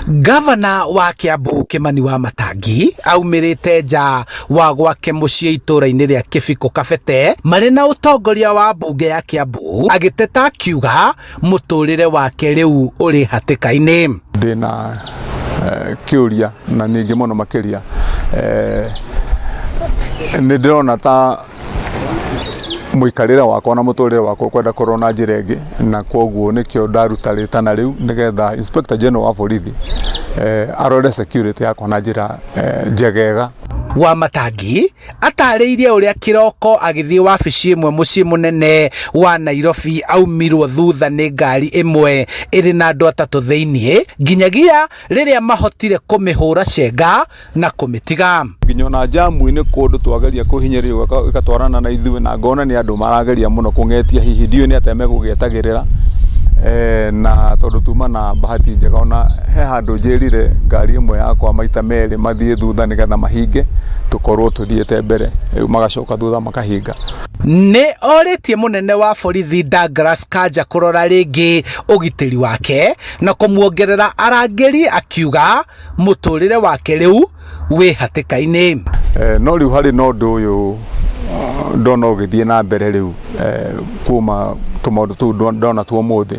Gavana wa Kiambu Kimani Wamatangi aumirite nja wa gwake mucii itũra-inĩ rĩa Kĩbiko Kabete marĩ na ũtongoria wa mbunge ya Kiambu agĩteta akiuga mũtũrĩre wake rĩu ũrĩ hatĩka-inĩ. Ndĩna kĩũria na ningĩ mũno makĩria nĩ ndĩrona ta mũikarĩre wakwa na mũtũrĩre wakwa kwenda kũrwo na njĩra ĩngĩ, na kwoguo nĩkĩo ndaruta rĩtana rĩu nĩgetha Inspector General wa borithi arore security yakwa na njĩra njegega. Wamatangi atarĩirie ũrĩa kĩroko agĩthiĩ wabici ĩmwe mũciĩ mũnene wa Nairobi aumirwo thutha nĩ ngari ĩmwe ĩrĩ na andũ atatũ thĩiniĩ nginyagia rĩrĩa mahotire kũmĩhũra cenga na kũmĩtiga. Nginya ona jamu-inĩ kũndũ twageria kũhinyĩrĩrio ĩgatwarana na ithuĩ na ngona nĩ andũ marageria mũno kũng'etia, hihi ndiũĩ nĩ atĩa megũgĩetagĩrĩra na tondũ tuma na bahati njega ona he handũ njĩrire ngari ĩmwe yakwa maita merĩ mathiĩ thutha nĩgetha mahinge tũkorwo tũthiĩte mbere, magacoka thutha makahinga. Nĩ orĩtie mũnene wa borithi Douglas Kanja kũrora rĩngĩ ũgitĩri wake na kũmuongerera arangĩri akiuga mũtũrĩre wake rĩu wĩ hatĩka-inĩ. No rĩu harĩ na ũndũ ũyũ ndona ũgĩthiĩ na mbere rĩu kuma tũmaũndũ tũu ndona tuo ũmũthĩ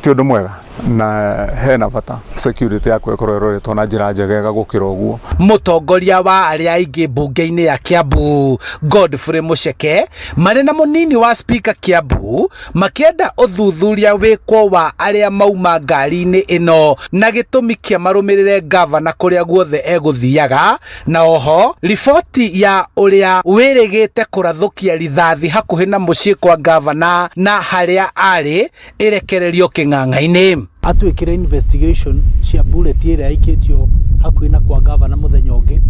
ti ũndũ mwega na hena bata security yakwa ĩkorwo ĩroretwo na njĩra njegega gũkĩra ũguo. Mũtongoria wa arĩa aingĩ mbunge-inĩ ya Kiambu Godfrey Muceke marĩ na mũnini wa speaker Kiambu makĩenda ũthuthuria wĩkwo wa arĩa mauma ngari-inĩ ĩno na gĩtũmi kĩa marũmĩrĩre gavana kũrĩa guothe egũthiaga, na oho riboti ya ũrĩa wĩrĩgĩte kũrathũkia rithathi hakuhĩ na mũciĩ kwa gavana na harĩa arĩ ĩrekererio kĩng'ang'a-inĩ. Atwĩkĩre investigation cia bullet ĩrĩa yaikĩtio hakuhĩ na kwa gavana mũthenya ũngĩ.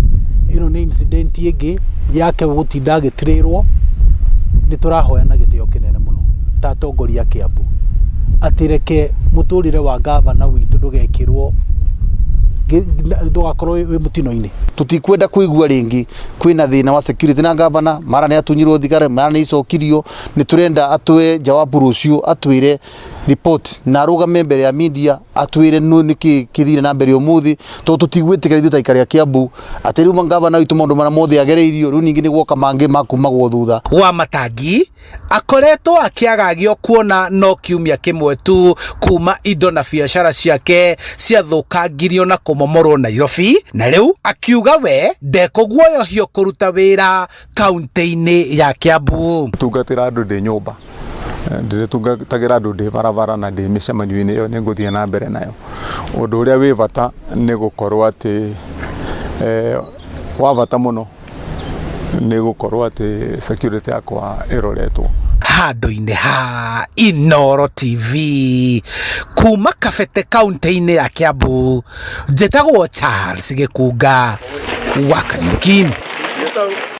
Ĩno nĩ incident ĩngĩ yake gũtinda agĩtirĩrwo. Nĩ tũrahoya na gĩtĩo kĩnene mũno ta atongoria a Kiambu atĩ reke mũtũrĩre wa gavana witũ ndũgekĩrwo ndũgakorwo wĩ mũtino-inĩ. Tutikwenda kũigua rĩngĩ kwĩna thĩna wa security na gavana, mara nĩ atunyirwo thigara, mara nĩ icokirio. Nĩ turenda atwe jawabu rũciũ, atwĩre report na arũgame mbere ya media, atwĩre nĩkĩ kĩthire na mbere ũmũthĩ, tondũ tutigwĩtĩkĩra ithuĩ ta aikari a Kiambu atĩ rĩu gavana witũ maũndũ marĩa mothe agereirio rĩu ningĩ nĩ guoka mangĩ makumagwo thutha. Wamatangi akoretwo akĩagagio kuona no kiumia kĩmwe tu kuma indo na biacara ciake ciathũkangirio na kũmomorwo Nairobi, na rĩu akiuga we ndekũguoyohio kũruta wĩra kaunti-inĩ ya Kiambu. Tungatĩra andũ ndĩ nyũmba, ndĩrĩtungatagĩra andũ ndĩ barabara na ndĩ mĩcemanio-inĩ ĩyo nĩ ngũthiĩ na mbere nayo. Ũndũ ũrĩa wĩ bata nĩ gũkorwo atĩ wa bata mũno nĩ gũkorwo atĩ security yakwa ĩroretwo. Handũ-inĩ ha Inooro TV kuma Kabete kaunti-inĩ ya Kiambu, njĩtagwo Charles Gĩkunga wa Kariũki.